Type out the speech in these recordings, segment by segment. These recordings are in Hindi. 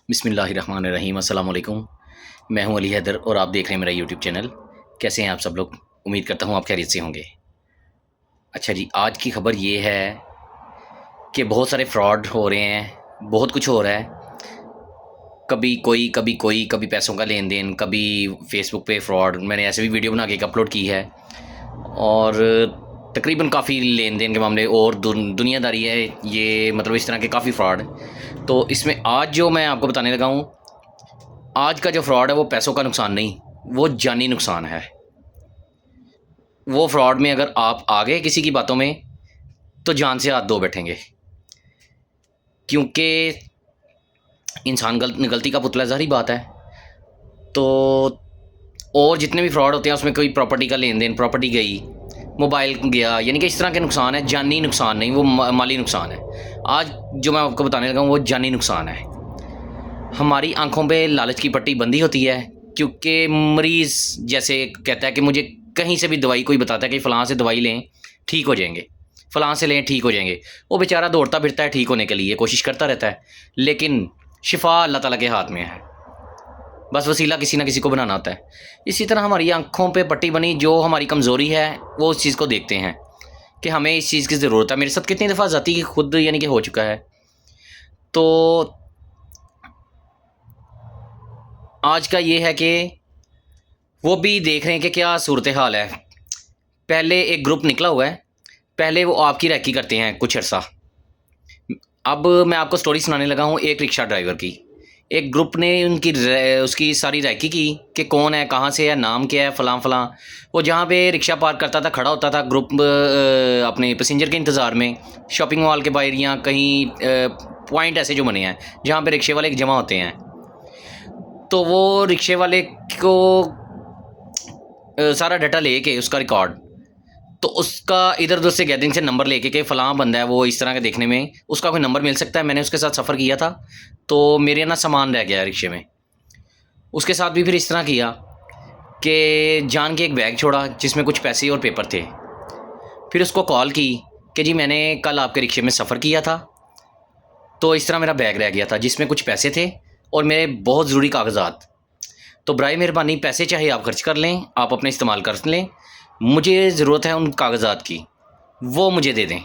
बिस्मिल्लाहिर्रहमानिर्रहीम अस्सलाम वालेकुम। मैं हूं अली हैदर और आप देख रहे हैं मेरा यूट्यूब चैनल। कैसे हैं आप सब लोग? उम्मीद करता हूं आप खैरियत से होंगे। अच्छा जी, आज की खबर ये है कि बहुत सारे फ्रॉड हो रहे हैं, बहुत कुछ हो रहा है। कभी पैसों का लेन देन, कभी फेसबुक पे फ्रॉड। मैंने ऐसे भी वीडियो बना के एक अपलोड की है और तकरीबन काफ़ी लेन देन के मामले और दुनियादारी है ये, मतलब इस तरह के काफ़ी फ्रॉड। तो इसमें आज जो मैं आपको बताने लगा हूँ, आज का जो फ्रॉड है वो पैसों का नुकसान नहीं, वो जानी नुकसान है। वो फ्रॉड में अगर आप आ गए किसी की बातों में तो जान से हाथ धो बैठेंगे, क्योंकि इंसान गलती का पुतला, ज़ाहिर बात है। तो और जितने भी फ्रॉड होते हैं उसमें कोई प्रॉपर्टी का लेन देन, प्रॉपर्टी गई, मोबाइल गया, यानी कि इस तरह के नुकसान है। जानी नुकसान नहीं, वो माली नुकसान है। आज जो मैं आपको बताने लगा हूँ वो जानी नुकसान है। हमारी आंखों पे लालच की पट्टी बंधी होती है, क्योंकि मरीज़ जैसे कहता है कि मुझे कहीं से भी दवाई, कोई बताता है कि फ़लाँ से दवाई लें ठीक हो जाएंगे, फ़लाँ से लें ठीक हो जाएंगे। वो बेचारा दौड़ता फिरता है ठीक होने के लिए, कोशिश करता रहता है, लेकिन शिफा अल्लाह ताला के हाथ में है। बस वसीला किसी ना किसी को बनाना होता है। इसी तरह हमारी आंखों पे पट्टी बनी, जो हमारी कमज़ोरी है वो उस चीज़ को देखते हैं कि हमें इस चीज़ की ज़रूरत है। मेरे साथ कितनी दफ़ा ज़ाती की खुद यानी कि हो चुका है। तो आज का ये है कि वो भी देख रहे हैं कि क्या सूरत हाल है। पहले एक ग्रुप निकला हुआ है, पहले वो आपकी रैकी करते हैं कुछ अर्सा। अब मैं आपको स्टोरी सुनाने लगा हूँ एक रिक्शा ड्राइवर की। एक ग्रुप ने उसकी सारी रैकी की कि कौन है, कहाँ से है, नाम क्या है, फ़लाँ फ़लाँ। वो जहाँ पे रिक्शा पार्क करता था खड़ा होता था ग्रुप अपने पैसेंजर के इंतज़ार में, शॉपिंग मॉल के बाहर या कहीं पॉइंट ऐसे जो बने हैं जहाँ पे रिक्शे वाले जमा होते हैं। तो वो रिक्शे वाले को सारा डाटा लेके, उसका रिकॉर्ड, तो उसका इधर उधर से गैदरिंग से नंबर लेके कि फ़लाँ बंदा है वो इस तरह का देखने में, उसका कोई नंबर मिल सकता है। मैंने उसके साथ सफ़र किया था, तो मेरे ना सामान रह गया रिक्शे में। उसके साथ भी फिर इस तरह किया कि जान के एक बैग छोड़ा जिसमें कुछ पैसे और पेपर थे। फिर उसको कॉल की कि जी मैंने कल आपके रिक्शे में सफ़र किया था, तो इस तरह मेरा बैग रह गया था जिसमें कुछ पैसे थे और मेरे बहुत ज़रूरी कागज़ात। तो बराए मेहरबानी पैसे चाहे आप खर्च कर लें, आप अपने इस्तेमाल कर लें, मुझे ज़रूरत है उन कागज़ात की, वो मुझे दे दें।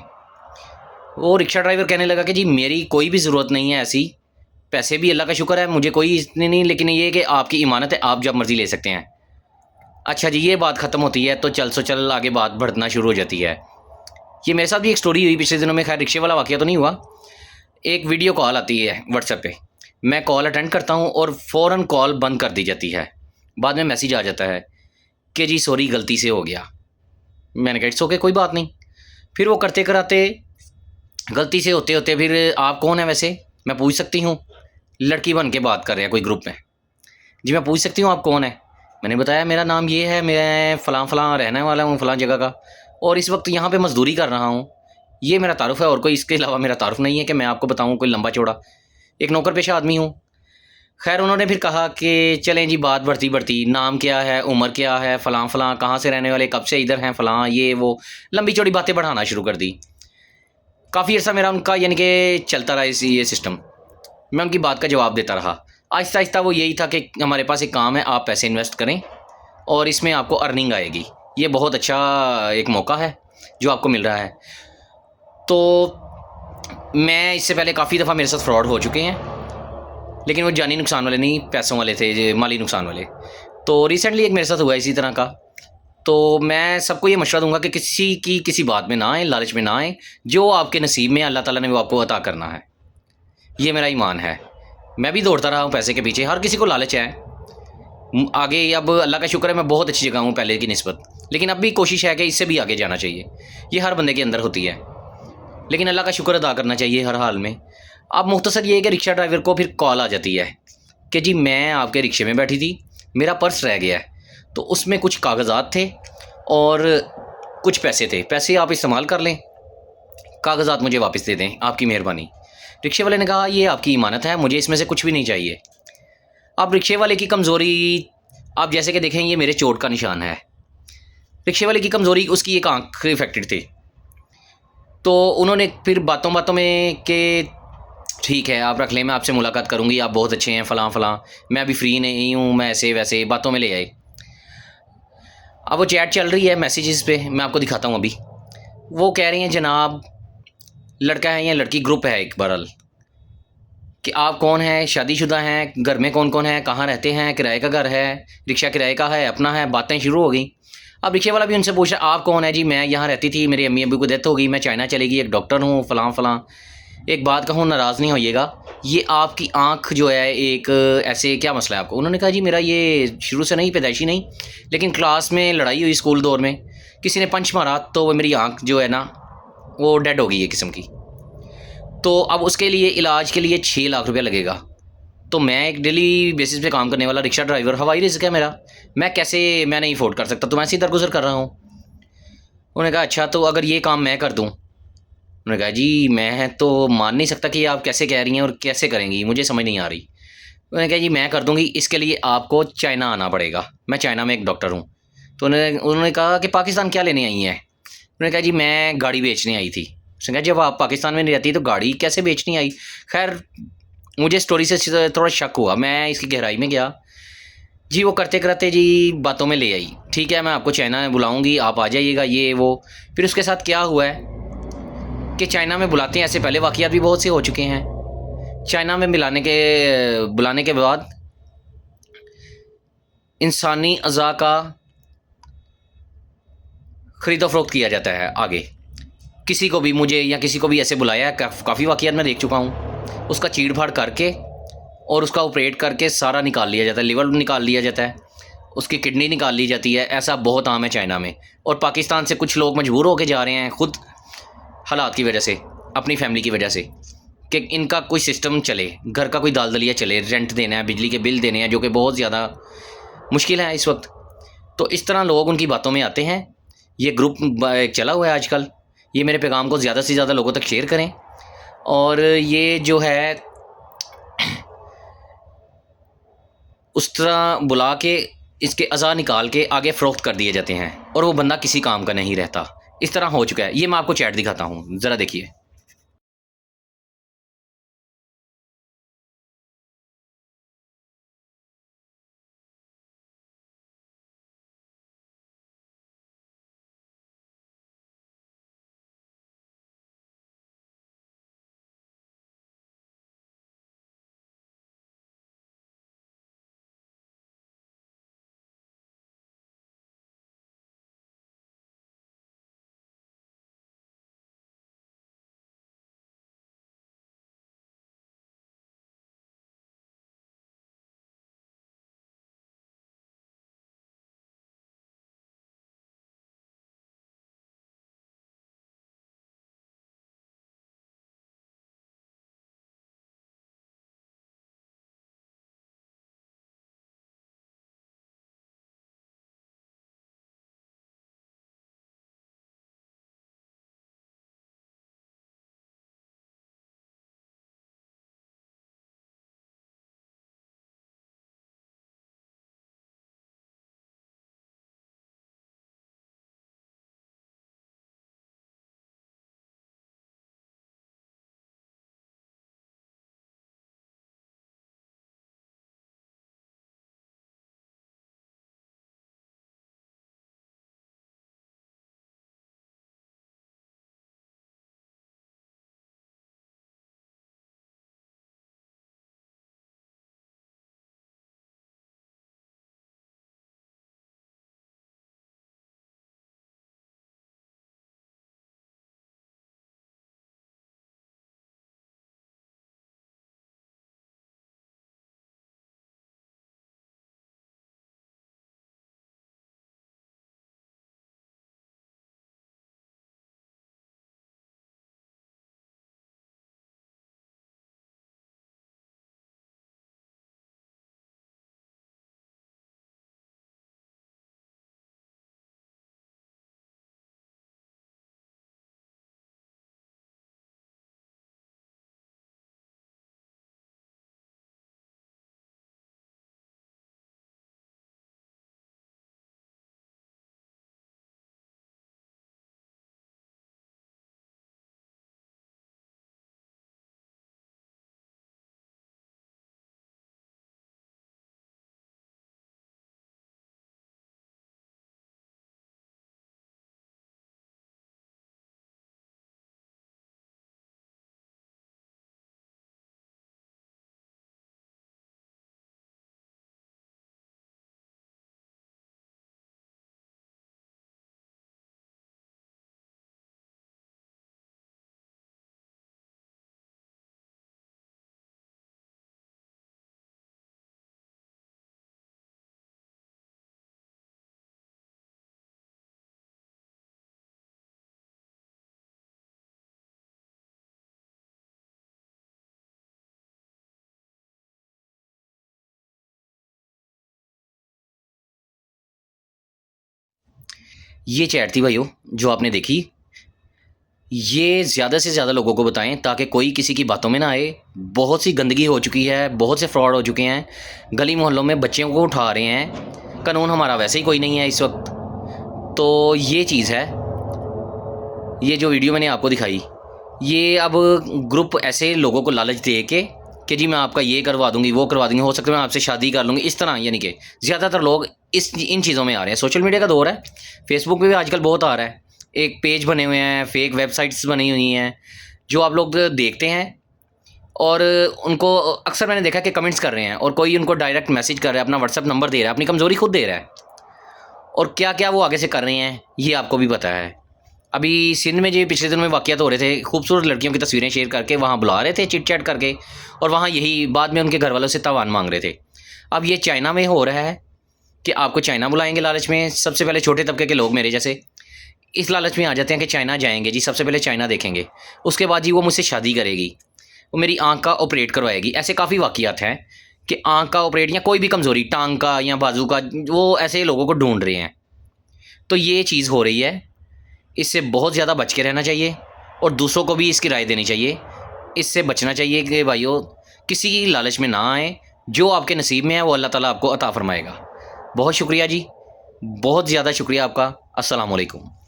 वो रिक्शा ड्राइवर कहने लगा कि जी मेरी कोई भी ज़रूरत नहीं है ऐसी, पैसे भी अल्लाह का शुक्र है मुझे कोई इतने नहीं, लेकिन ये है कि आपकी इमानत है, आप जब मर्ज़ी ले सकते हैं। अच्छा जी, ये बात ख़त्म होती है तो चल आगे बात बढ़ना शुरू हो जाती है। ये मेरे साथ भी एक स्टोरी हुई पिछले दिनों में, खैर रिक्शे वाला वाक़या तो नहीं हुआ। एक वीडियो कॉल आती है व्हाट्सएप पे, मैं कॉल अटेंड करता हूँ और फ़ौरन कॉल बंद कर दी जाती है। बाद में मैसेज आ जाता है कि जी सॉरी गलती से हो गया। मैंने कहा इट्स ओके, कोई बात नहीं। फिर वो करते कराते गलती से होते होते फिर आप कौन है वैसे, मैं पूछ सकती हूँ? लड़की बन के बात कर रहे हैं कोई ग्रुप में। जी मैं पूछ सकती हूँ आप कौन है? मैंने बताया मेरा नाम ये है, मैं फ़लाँ फ़लाँ रहने वाला हूँ फ़लाँ जगह का, और इस वक्त यहाँ पे मज़दूरी कर रहा हूँ। ये मेरा तारुफ़ है और कोई इसके अलावा मेरा तारुफ़ नहीं है कि मैं आपको बताऊँ कोई लंबा चौड़ा। एक नौकर पेशा आदमी हूँ। खैर उन्होंने फिर कहा कि चलें जी, बात बढ़ती बढ़ती, नाम क्या है, उम्र क्या है, फ़लाँ फ़लाँ, कहाँ से रहने वाले, कब से इधर हैं, फ़लाँ ये वो, लंबी चौड़ी बातें बढ़ाना शुरू कर दी। काफ़ी अर्सा मेरा उनका यानी कि चलता रहा ये सिस्टम। मैं उनकी बात का जवाब देता रहा। आहिस्ता आहिस्ता वो यही था कि हमारे पास एक काम है, आप पैसे इन्वेस्ट करें और इसमें आपको अर्निंग आएगी, ये बहुत अच्छा एक मौका है जो आपको मिल रहा है। तो मैं इससे पहले काफ़ी दफ़ा मेरे साथ फ्रॉड हो चुके हैं, लेकिन वो जानी नुकसान वाले नहीं, पैसों वाले थे, माली नुकसान वाले। तो रिसेंटली एक मेरे साथ हुआ इसी तरह का। तो मैं सबको ये मशवरा दूंगा कि किसी की किसी बात में ना आए, लालच में ना आए। जो आपके नसीब में अल्लाह ताला ने वो आपको अता करना है, ये मेरा ईमान है। मैं भी दौड़ता रहा हूँ पैसे के पीछे, हर किसी को लालच है आगे। अब अल्लाह का शुक्र है मैं बहुत अच्छी जगह हूँ पहले की निस्बत, लेकिन अब भी कोशिश है कि इससे भी आगे जाना चाहिए। ये हर बंदे के अंदर होती है, लेकिन अल्लाह का शुक्र अदा करना चाहिए हर हाल में। अब मुख्तसर ये है कि रिक्शा ड्राइवर को फिर कॉल आ जाती है कि जी मैं आपके रिक्शे में बैठी थी, मेरा पर्स रह गया है, तो उसमें कुछ कागज़ात थे और कुछ पैसे थे, पैसे आप इस्तेमाल कर लें, कागज़ात मुझे वापस दे दें, आपकी मेहरबानी। रिक्शे वाले ने कहा ये आपकी इमानत है, मुझे इसमें से कुछ भी नहीं चाहिए। अब रिक्शे वाले की कमज़ोरी आप जैसे कि देखें, ये मेरे चोट का निशान है। रिक्शे वाले की कमज़ोरी, उसकी एक आँख इफेक्टेड थी। तो उन्होंने फिर बातों बातों में कि ठीक है, आप रख लें, मैं आपसे मुलाकात करूँगी, आप बहुत अच्छे हैं, फ़लाँ फ़लाँ, मैं अभी फ्री नहीं हूँ, मैं ऐसे वैसे बातों में ले आए। अब वो चैट चल रही है मैसेजेस पे, मैं आपको दिखाता हूँ अभी। वो कह रही हैं जनाब, लड़का है या लड़की, ग्रुप है एक बहरहाल, कि आप कौन हैं, शादीशुदा हैं, घर में कौन-कौन है, कहाँ रहते हैं, किराए का घर है, रिक्शा किराए का है, अपना है, बातें शुरू हो गई। अब रिक्शे वाला भी उनसे पूछ रहा, आप कौन है जी? मैं यहाँ रहती थी, मेरी अम्मी-अब्बू की डेथ हो गई, मैं चाइना चली गई, एक डॉक्टर हूँ, फ़लाँ-फ़लाँ। एक बात कहूँ, नाराज़ नहीं होइएगा, ये आपकी आँख जो है एक ऐसे क्या मसला है आपको? उन्होंने कहा जी मेरा ये शुरू से नहीं, पैदाइशी नहीं, लेकिन क्लास में लड़ाई हुई स्कूल दौर में, किसी ने पंच मारा तो वो मेरी आँख जो है ना, वो डेड हो गई है किस्म की। तो अब उसके लिए इलाज के लिए 6 लाख रुपया लगेगा। तो मैं एक डेली बेसिस पे काम करने वाला रिक्शा ड्राइवर, हवाई रिस्क है मेरा, मैं नहीं अफोर्ड कर सकता, तो मैं ऐसे ही दरगुजर कर रहा हूँ। उन्होंने कहा अच्छा तो अगर ये काम मैं कर दूँ? उन्होंने कहा जी मैं तो मान नहीं सकता कि आप कैसे कह रही हैं और कैसे करेंगी, मुझे समझ नहीं आ रही। उन्होंने कहा जी मैं कर दूँगी, इसके लिए आपको चाइना आना पड़ेगा, मैं चाइना में एक डॉक्टर हूँ। तो उन्होंने उन्होंने कहा कि पाकिस्तान क्या लेने आई हैं? उन्होंने कहा जी मैं गाड़ी बेचने आई थी। उसने कहा जब आप पाकिस्तान में नहीं रहती तो गाड़ी कैसे बेचनी आई? खैर मुझे स्टोरी से थोड़ा शक हुआ, मैं इसकी गहराई में गया। जी वो करते-करते जी बातों में ले आई। ठीक है, मैं आपको चाइना में बुलाऊँगी, आप आ जाइएगा, ये वो। फिर उसके साथ क्या हुआ है कि चाइना में बुलाते हैं, ऐसे पहले वाक़यात भी बहुत से हो चुके हैं। चाइना में बुलाने के बाद इंसानी अज़ा का ख़रीदो-फ़रोख्त किया जाता है आगे। किसी को भी, मुझे या किसी को भी ऐसे बुलाया है, काफ़ी वाक़यात मैं देख चुका हूँ। उसका चीड़-फाड़ करके और उसका ऑपरेट करके सारा निकाल लिया जाता है, लिवर निकाल लिया जाता है, उसकी किडनी निकाल ली जाती है, ऐसा बहुत आम है चाइना में। और पाकिस्तान से कुछ लोग मजबूर होके जा रहे हैं खुद हालात की वजह से, अपनी फैमिली की वजह से, कि इनका कोई सिस्टम चले, घर का कोई दाल-दलिया चले, रेंट देना है, बिजली के बिल देने हैं, जो कि बहुत ज़्यादा मुश्किल है इस वक्त। तो इस तरह लोग उनकी बातों में आते हैं। ये ग्रुप चला हुआ है आजकल। ये मेरे पैगाम को ज़्यादा से ज़्यादा लोगों तक शेयर करें। और ये जो है उस तरह बुला के इसके अज़ा निकाल के आगे फ़रोख्त कर दिए जाते हैं और वो बंदा किसी काम का नहीं रहता। इस तरह हो चुका है। ये मैं आपको चैट दिखाता हूँ, ज़रा देखिए। ये चैट थी भाइयों जो आपने देखी। ये ज़्यादा से ज़्यादा लोगों को बताएं ताकि कोई किसी की बातों में ना आए। बहुत सी गंदगी हो चुकी है, बहुत से फ्रॉड हो चुके हैं, गली मोहल्लों में बच्चियों को उठा रहे हैं। कानून हमारा वैसे ही कोई नहीं है इस वक्त। तो ये चीज़ है, ये जो वीडियो मैंने आपको दिखाई, ये अब ग्रुप ऐसे लोगों को लालच दे के कि जी मैं आपका ये करवा दूंगी, वो करवा दूंगी, हो सकता है मैं आपसे शादी कर लूँगी, इस तरह। यानी कि ज़्यादातर लोग इन चीज़ों में आ रहे हैं। सोशल मीडिया का दौर है, फेसबुक पे भी आजकल बहुत आ रहा है। एक पेज बने हुए हैं, फेक वेबसाइट्स बनी हुई हैं जो आप लोग देखते हैं, और उनको अक्सर मैंने देखा कि कमेंट्स कर रहे हैं, और कोई उनको डायरेक्ट मैसेज कर रहा है, अपना व्हाट्सअप नंबर दे रहा है, अपनी कमज़ोरी खुद दे रहा है, और क्या क्या वो आगे से कर रहे हैं ये आपको भी पता है। अभी सिंध में जो पिछले दिनों में वाक़यात हो रहे थे, खूबसूरत लड़कियों की तस्वीरें शेयर करके वहाँ बुला रहे थे चिट चैट करके, और वहाँ यही बाद में उनके घर वालों से तावान मांग रहे थे। अब ये चाइना में हो रहा है कि आपको चाइना बुलाएंगे लालच में। सबसे पहले छोटे तबके के लोग मेरे जैसे इस लालच में आ जाते हैं कि चाइना जाएंगे जी, सबसे पहले चाइना देखेंगे, उसके बाद जी वो मुझसे शादी करेगी, वो मेरी आँख का ऑपरेट करवाएगी। ऐसे काफ़ी वाक़यात हैं कि आँख का ऑपरेट या कोई भी कमज़ोरी, टांग का या बाजू का, वो ऐसे लोगों को ढूंढ रहे हैं। तो ये चीज़ हो रही है, इससे बहुत ज़्यादा बच के रहना चाहिए, और दूसरों को भी इसकी राय देनी चाहिए। इससे बचना चाहिए कि भाइयों किसी की लालच में ना आए। जो आपके नसीब में है वो अल्लाह ताला आपको अता फ़रमाएगा। बहुत शुक्रिया जी, बहुत ज़्यादा शुक्रिया आपका। अस्सलाम वालेकुम।